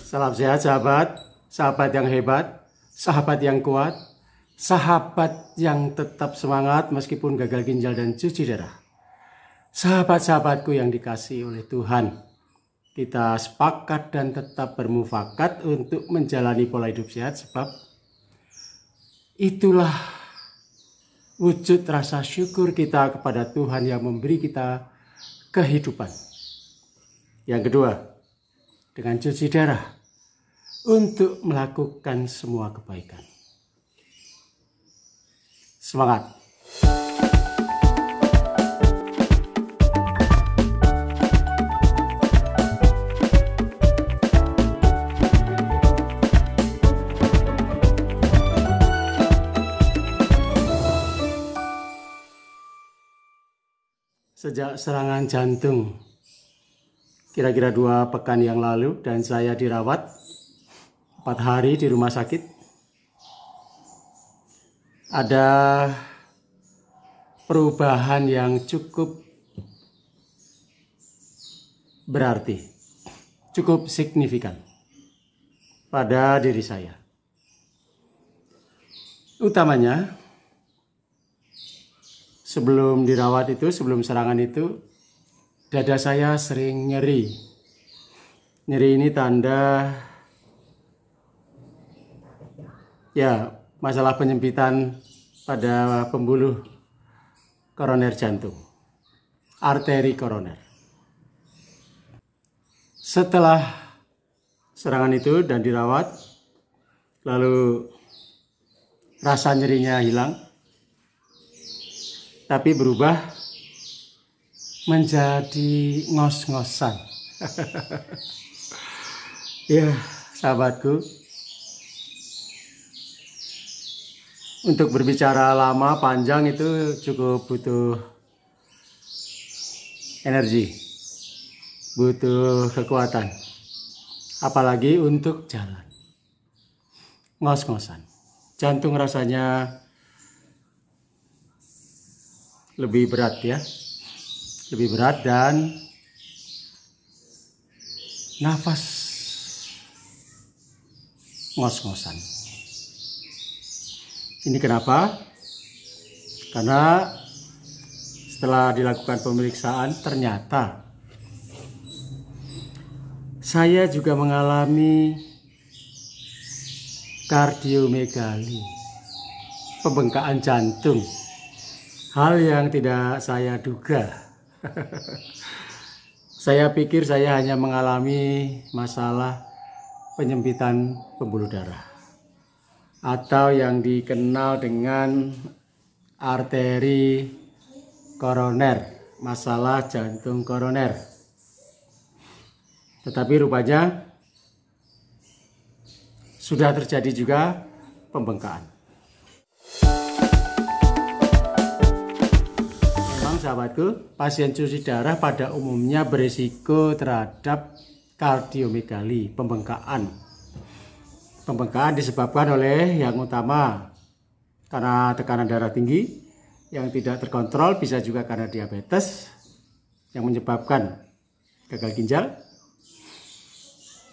Salam sehat sahabat, sahabat yang hebat, sahabat yang kuat, sahabat yang tetap semangat meskipun gagal ginjal dan cuci darah. Sahabat-sahabatku yang dikasihi oleh Tuhan, kita sepakat dan tetap bermufakat untuk menjalani pola hidup sehat sebab itulah wujud rasa syukur kita kepada Tuhan yang memberi kita kehidupan. Yang kedua, dengan cuci darah untuk melakukan semua kebaikan. Semangat! Sejak serangan jantung kira-kira 2 pekan yang lalu dan saya dirawat 4 hari di rumah sakit, ada perubahan yang cukup berarti, cukup signifikan pada diri saya. Utamanya sebelum dirawat itu, sebelum serangan itu, dada saya sering nyeri. Nyeri ini tanda ya masalah penyempitan pada pembuluh koroner jantung, arteri koroner. Setelah serangan itu dan dirawat, lalu rasa nyerinya hilang, tapi berubah menjadi ngos-ngosan. Ya, sahabatku, untuk berbicara lama panjang itu cukup butuh energi, butuh kekuatan, apalagi untuk jalan. Ngos-ngosan, jantung rasanya lebih berat ya, lebih berat, dan nafas ngos-ngosan. Ini kenapa? Karena setelah dilakukan pemeriksaan ternyata saya juga mengalami kardiomegali, pembengkakan jantung. Hal yang tidak saya duga. Saya pikir saya hanya mengalami masalah penyempitan pembuluh darah atau yang dikenal dengan arteri koroner, masalah jantung koroner. Tetapi rupanya sudah terjadi juga pembengkakan. Sahabatku, pasien cuci darah pada umumnya berisiko terhadap kardiomegali, pembengkakan. Pembengkakan disebabkan oleh yang utama karena tekanan darah tinggi yang tidak terkontrol, bisa juga karena diabetes yang menyebabkan gagal ginjal.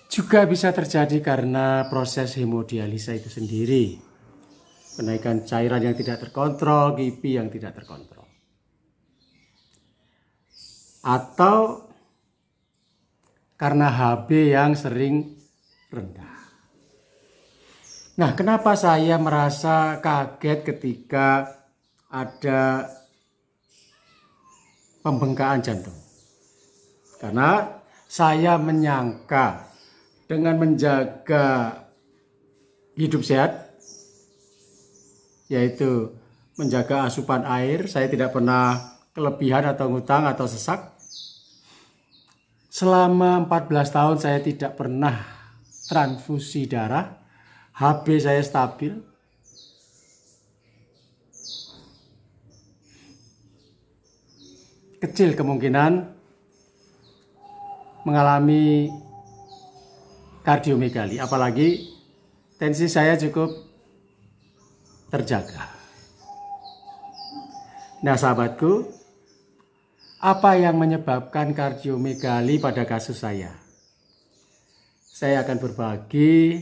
Juga bisa terjadi karena proses hemodialisa itu sendiri, kenaikan cairan yang tidak terkontrol, kipi yang tidak terkontrol, atau karena HB yang sering rendah. Nah, kenapa saya merasa kaget ketika ada pembengkakan jantung? Karena saya menyangka dengan menjaga hidup sehat, yaitu menjaga asupan air, saya tidak pernah kelebihan atau ngutang atau sesak. Selama 14 tahun saya tidak pernah transfusi darah, HB saya stabil. Kecil kemungkinan mengalami kardiomegali, apalagi tensi saya cukup terjaga. Nah, sahabatku, apa yang menyebabkan kardiomegali pada kasus saya? saya akan berbagi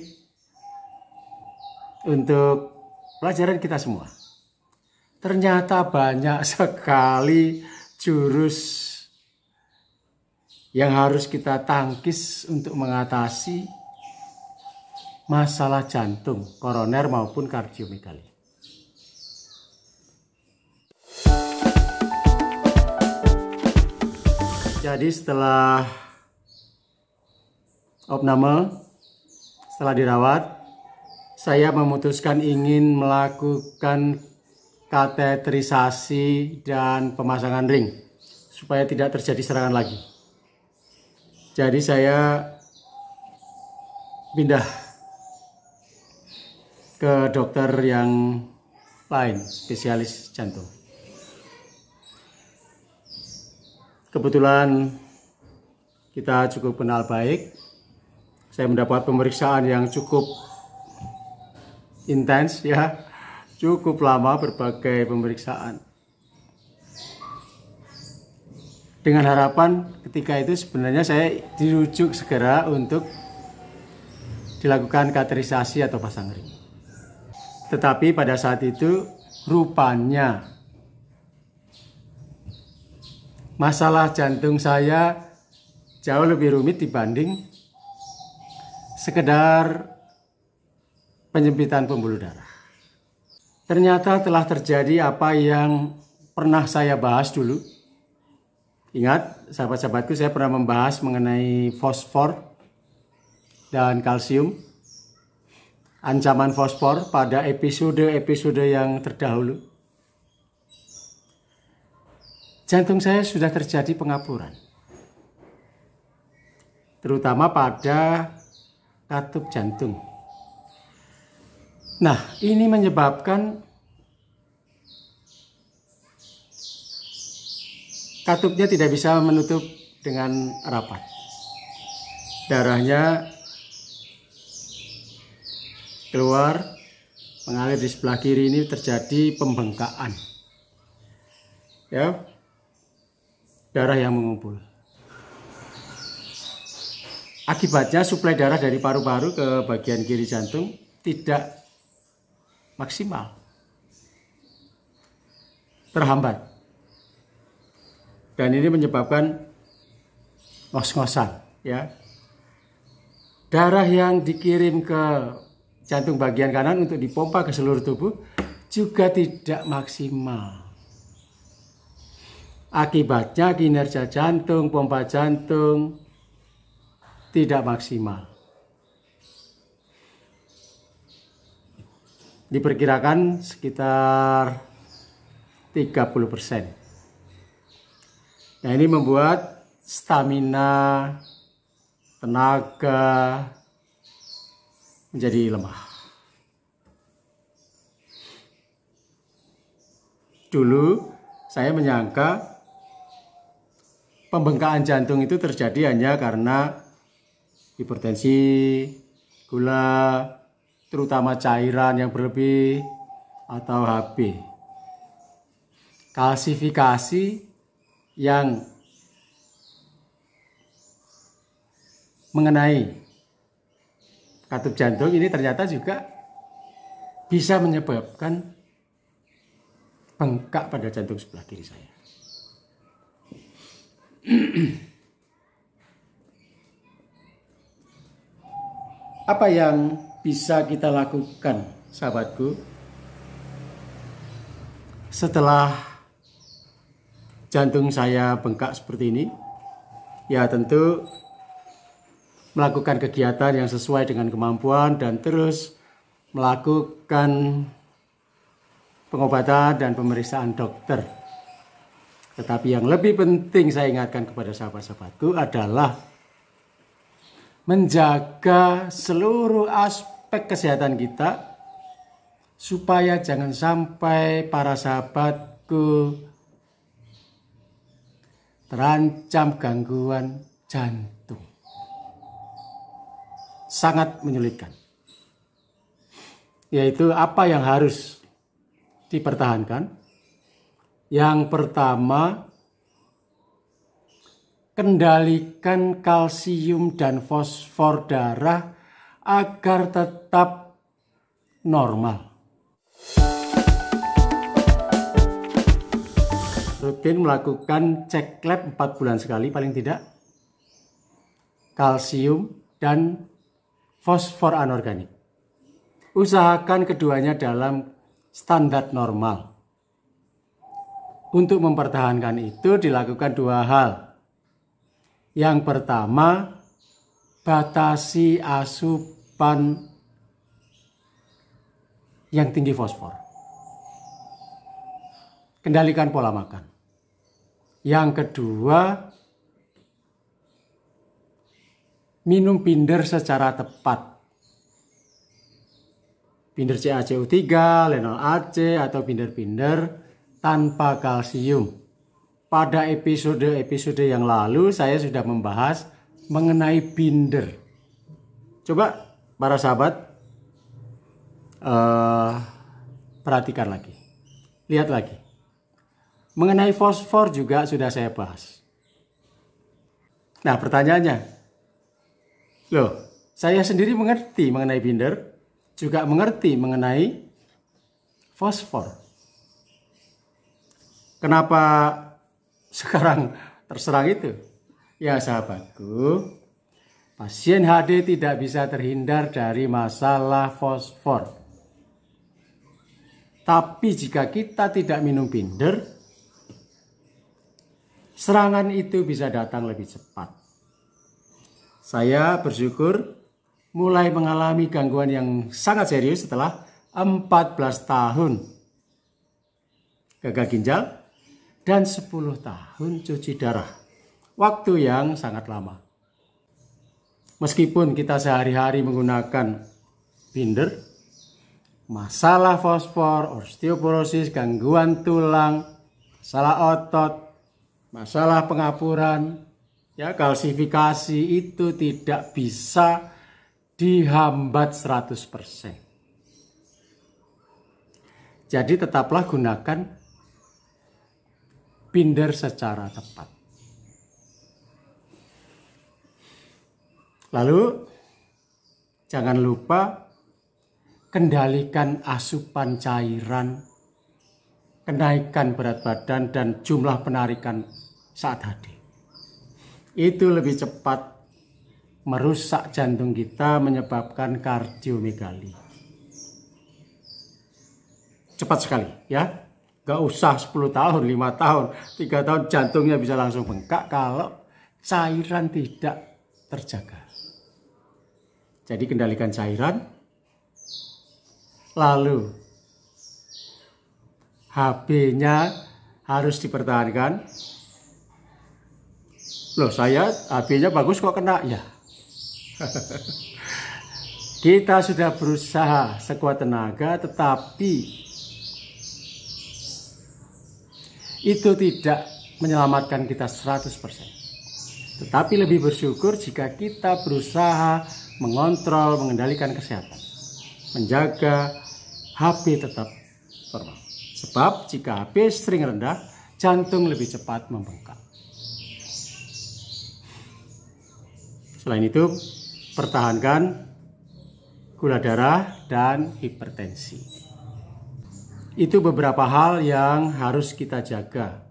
untuk pelajaran kita semua. Ternyata banyak sekali jurus yang harus kita tangkis untuk mengatasi masalah jantung, koroner maupun kardiomegali. Jadi setelah opname, setelah dirawat, saya memutuskan ingin melakukan kateterisasi dan pemasangan ring supaya tidak terjadi serangan lagi. Jadi saya pindah ke dokter yang lain, spesialis jantung. Kebetulan kita cukup kenal baik. Saya mendapat pemeriksaan yang cukup intens ya, cukup lama, berbagai pemeriksaan. Dengan harapan ketika itu sebenarnya saya dirujuk segera untuk dilakukan kateterisasi atau pasang ring. Tetapi pada saat itu rupanya masalah jantung saya jauh lebih rumit dibanding sekedar penyempitan pembuluh darah. Ternyata telah terjadi apa yang pernah saya bahas dulu. Ingat, sahabat-sahabatku, saya pernah membahas mengenai fosfor dan kalsium. Ancaman fosfor pada episode-episode yang terdahulu. Jantung saya sudah terjadi pengapuran. Terutama pada katup jantung. Nah, ini menyebabkan katupnya tidak bisa menutup dengan rapat. Darahnya keluar, mengalir di sebelah kiri, ini terjadi pembengkakan. Ya, darah yang mengumpul. Akibatnya suplai darah dari paru-paru ke bagian kiri jantung tidak maksimal, terhambat. Dan ini menyebabkan ngos-ngosan, ya. Darah yang dikirim ke jantung bagian kanan untuk dipompa ke seluruh tubuh juga tidak maksimal. Akibatnya kinerja jantung, pompa jantung tidak maksimal. Diperkirakan sekitar 30%. Nah, ini membuat stamina, tenaga menjadi lemah. Dulu saya menyangka pembengkakan jantung itu terjadi hanya karena hipertensi, gula, terutama cairan yang berlebih, atau HB. Kalsifikasi yang mengenai katup jantung ini ternyata juga bisa menyebabkan bengkak pada jantung sebelah kiri saya. Apa yang bisa kita lakukan, sahabatku, setelah jantung saya bengkak seperti ini? Ya, tentu melakukan kegiatan yang sesuai dengan kemampuan dan terus melakukan pengobatan dan pemeriksaan dokter. Tetapi yang lebih penting saya ingatkan kepada sahabat-sahabatku adalah menjaga seluruh aspek kesehatan kita supaya jangan sampai para sahabatku terancam gangguan jantung. Sangat menyulitkan. Yaitu apa yang harus dipertahankan? Yang pertama, kendalikan kalsium dan fosfor darah agar tetap normal. Rutin melakukan cek lab 4 bulan sekali paling tidak, kalsium dan fosfor anorganik. Usahakan keduanya dalam standar normal. Untuk mempertahankan itu dilakukan 2 hal. Yang pertama, batasi asupan yang tinggi fosfor. Kendalikan pola makan. Yang kedua, minum binder secara tepat. Binder CaCO3, Lenol AC, atau binder-binder tanpa kalsium. Pada episode-episode yang lalu saya sudah membahas mengenai binder. Coba para sahabat perhatikan lagi, lihat lagi. Mengenai fosfor juga sudah saya bahas. Nah pertanyaannya, loh saya sendiri mengerti mengenai binder, juga mengerti mengenai fosfor. Kenapa sekarang terserang itu? Ya sahabatku, pasien HD tidak bisa terhindar dari masalah fosfor. Tapi jika kita tidak minum binder, serangan itu bisa datang lebih cepat. Saya bersyukur mulai mengalami gangguan yang sangat serius setelah 14 tahun gagal ginjal dan 10 tahun cuci darah. Waktu yang sangat lama. Meskipun kita sehari-hari menggunakan binder, masalah fosfor, osteoporosis, gangguan tulang, masalah otot, masalah pengapuran, ya kalsifikasi itu tidak bisa dihambat 100%. Jadi tetaplah gunakan binder secara tepat. Lalu jangan lupa kendalikan asupan cairan, kenaikan berat badan dan jumlah penarikan saat HD. Itu lebih cepat merusak jantung kita, menyebabkan kardiomegali. Cepat sekali ya. Gak usah 10 tahun, 5 tahun, 3 tahun jantungnya bisa langsung bengkak kalau cairan tidak terjaga. Jadi kendalikan cairan, lalu HB-nya harus dipertahankan. Loh saya HB-nya bagus kok kena ya. Kita sudah berusaha sekuat tenaga tetapi itu tidak menyelamatkan kita 100%. Tetapi lebih bersyukur jika kita berusaha mengontrol, mengendalikan kesehatan. Menjaga HB tetap normal. Sebab jika HB sering rendah, jantung lebih cepat membengkak. Selain itu, pertahankan gula darah dan hipertensi. Itu beberapa hal yang harus kita jaga.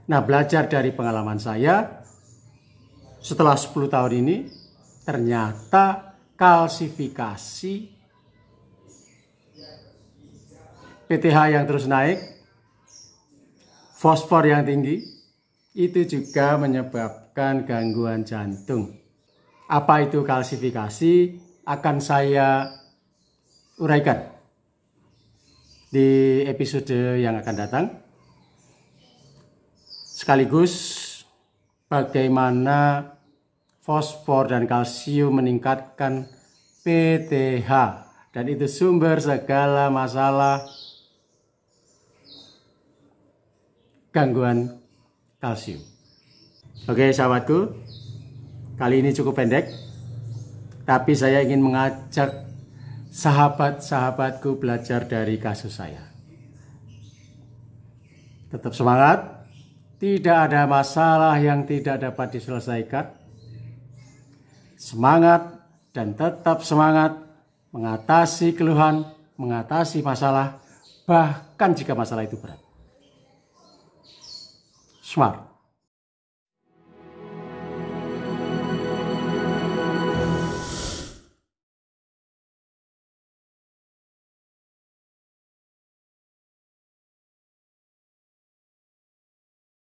Nah, belajar dari pengalaman saya, setelah 10 tahun ini, ternyata kalsifikasi PTH yang terus naik, fosfor yang tinggi, itu juga menyebabkan gangguan jantung. Apa itu kalsifikasi? Akan saya uraikan di episode yang akan datang. Sekaligus bagaimana fosfor dan kalsium meningkatkan PTH. Dan itu sumber segala masalah gangguan kalsium. Oke sahabatku, kali ini cukup pendek. Tapi saya ingin mengajak sahabat-sahabatku belajar dari kasus saya. Tetap semangat, Tidak ada masalah yang tidak dapat diselesaikan. Semangat dan tetap semangat mengatasi keluhan, mengatasi masalah, bahkan jika masalah itu berat. Smart.